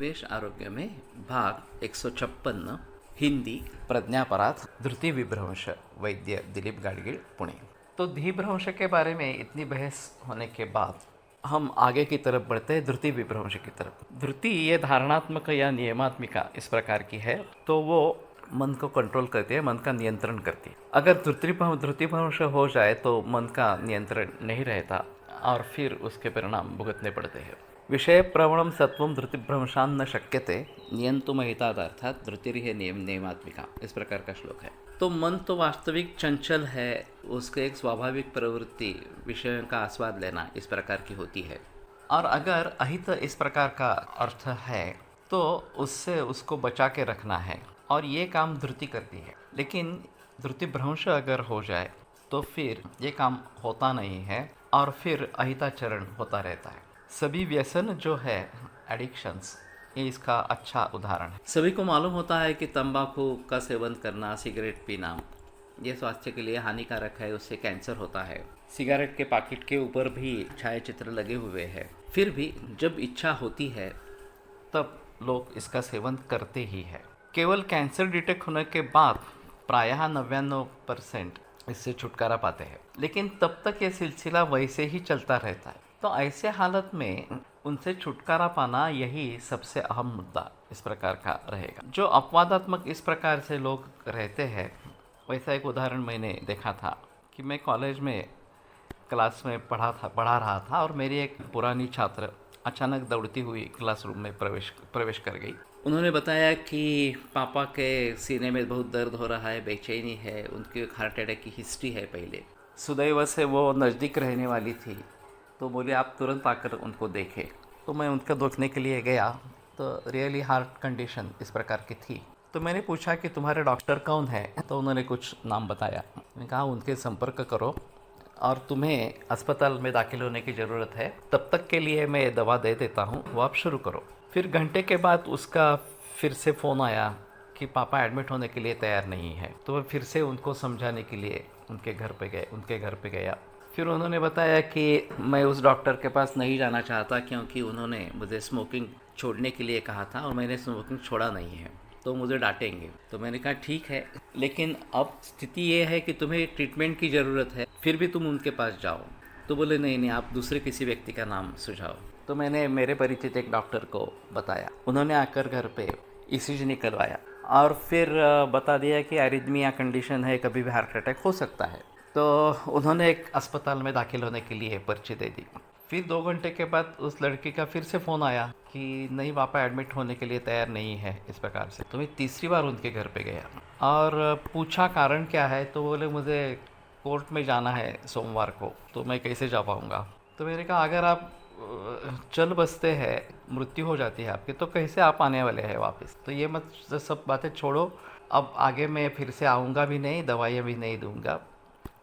निवेश आरोग्य में भाग 156 हिंदी प्रज्ञापराध धृति विभ्रंश वैद्य दिलीप गाडगीळ पुणे। तो धीभ्रंश के बारे में इतनी बहस होने के बाद हम आगे की तरफ बढ़ते हैं धृति विभ्रंश की तरफ। धृति ये धारणात्मक या नियमात्मिका इस प्रकार की है, तो वो मन को कंट्रोल करती है, मन का नियंत्रण करती है। अगर धृतिभ्रंश हो जाए तो मन का नियंत्रण नहीं रहता और फिर उसके परिणाम भुगतने पड़ते हैं। विषय प्रवणम सत्वम धृतिभ्रंशान न शक्यते नियंतुमहिताद अर्थात धृतिरिह नियमात्मिका, इस प्रकार का श्लोक है। तो मन तो वास्तविक चंचल है, उसके एक स्वाभाविक प्रवृत्ति विषयों का आस्वाद लेना इस प्रकार की होती है। और अगर अहित इस प्रकार का अर्थ है तो उससे उसको बचा के रखना है और ये काम धृति करती है। लेकिन धृतिभ्रंश अगर हो जाए तो फिर ये काम होता नहीं है और फिर अहिताचरण होता रहता है। सभी व्यसन जो है एडिक्शंस, ये इसका अच्छा उदाहरण है। सभी को मालूम होता है कि तंबाकू का सेवन करना, सिगरेट पीना ये स्वास्थ्य के लिए हानिकारक है, उससे कैंसर होता है। सिगरेट के पैकेट के ऊपर भी छायाचित्र लगे हुए हैं। फिर भी जब इच्छा होती है तब लोग इसका सेवन करते ही है। केवल कैंसर डिटेक्ट होने के बाद प्रायः 99% इससे छुटकारा पाते हैं, लेकिन तब तक ये सिलसिला वैसे ही चलता रहता है। तो ऐसे हालत में उनसे छुटकारा पाना यही सबसे अहम मुद्दा इस प्रकार का रहेगा। जो अपवादात्मक इस प्रकार से लोग रहते हैं, वैसा एक उदाहरण मैंने देखा था कि मैं कॉलेज में क्लास में पढ़ा रहा था और मेरी एक पुरानी छात्र अचानक दौड़ती हुई क्लासरूम में प्रवेश कर गई। उन्होंने बताया कि पापा के सीने में बहुत दर्द हो रहा है, बेचैनी है, उनकी हार्ट अटैक की हिस्ट्री है पहले। सुदैव से वो नज़दीक रहने वाली थी, तो बोले आप तुरंत आकर उनको देखें। तो मैं उनका देखने के लिए गया तो रियली हार्ट कंडीशन इस प्रकार की थी। तो मैंने पूछा कि तुम्हारे डॉक्टर कौन है, तो उन्होंने कुछ नाम बताया। मैंने कहा उनके संपर्क करो और तुम्हें अस्पताल में दाखिल होने की ज़रूरत है, तब तक के लिए मैं दवा दे देता हूँ, वो आप शुरू करो। फिर घंटे के बाद उसका फिर से फ़ोन आया कि पापा एडमिट होने के लिए तैयार नहीं है। तो मैं फिर से उनको समझाने के लिए उनके घर पे गया। फिर उन्होंने बताया कि मैं उस डॉक्टर के पास नहीं जाना चाहता क्योंकि उन्होंने मुझे स्मोकिंग छोड़ने के लिए कहा था और मैंने स्मोकिंग छोड़ा नहीं है, तो मुझे डांटेंगे। तो मैंने कहा ठीक है, लेकिन अब स्थिति ये है कि तुम्हें ट्रीटमेंट की ज़रूरत है, फिर भी तुम उनके पास जाओ। तो बोले नहीं, आप दूसरे किसी व्यक्ति का नाम सुझाओ। तो मैंने मेरे परिचित एक डॉक्टर को बताया। उन्होंने आकर घर पे ईसीजी निकलवाया और फिर बता दिया कि एरिथमिया कंडीशन है, कभी भी हार्ट अटैक हो सकता है। तो उन्होंने एक अस्पताल में दाखिल होने के लिए पर्ची दे दी। फिर 2 घंटे के बाद उस लड़की का फिर से फ़ोन आया कि नहीं, पापा एडमिट होने के लिए तैयार नहीं है इस प्रकार से। तो मैं तीसरी बार उनके घर पे गया और पूछा कारण क्या है। तो बोले मुझे कोर्ट में जाना है सोमवार को, तो मैं कैसे जा पाऊँगा। तो मैंने कहा अगर आप चल बसते हैं, मृत्यु हो जाती है आपकी, तो कैसे आप आने वाले हैं वापस। तो ये मत सब बातें छोड़ो, अब आगे मैं फिर से आऊँगा भी नहीं, दवाइयाँ भी नहीं दूँगा,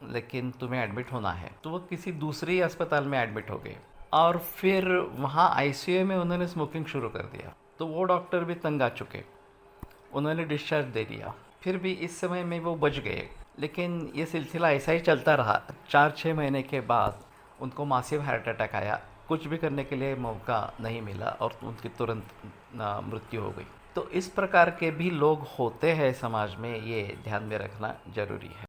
लेकिन तुम्हें एडमिट होना है। तो वो किसी दूसरे अस्पताल में एडमिट हो गए और फिर वहाँ आईसीयू में उन्होंने स्मोकिंग शुरू कर दिया। तो वो डॉक्टर भी तंग आ चुके, उन्होंने डिस्चार्ज दे दिया। फिर भी इस समय में वो बच गए, लेकिन ये सिलसिला ऐसा ही चलता रहा। 4-6 महीने के बाद उनको मासिव हार्ट अटैक आया, कुछ भी करने के लिए मौका नहीं मिला और उनकी तुरंत मृत्यु हो गई। तो इस प्रकार के भी लोग होते हैं समाज में, ये ध्यान में रखना जरूरी है।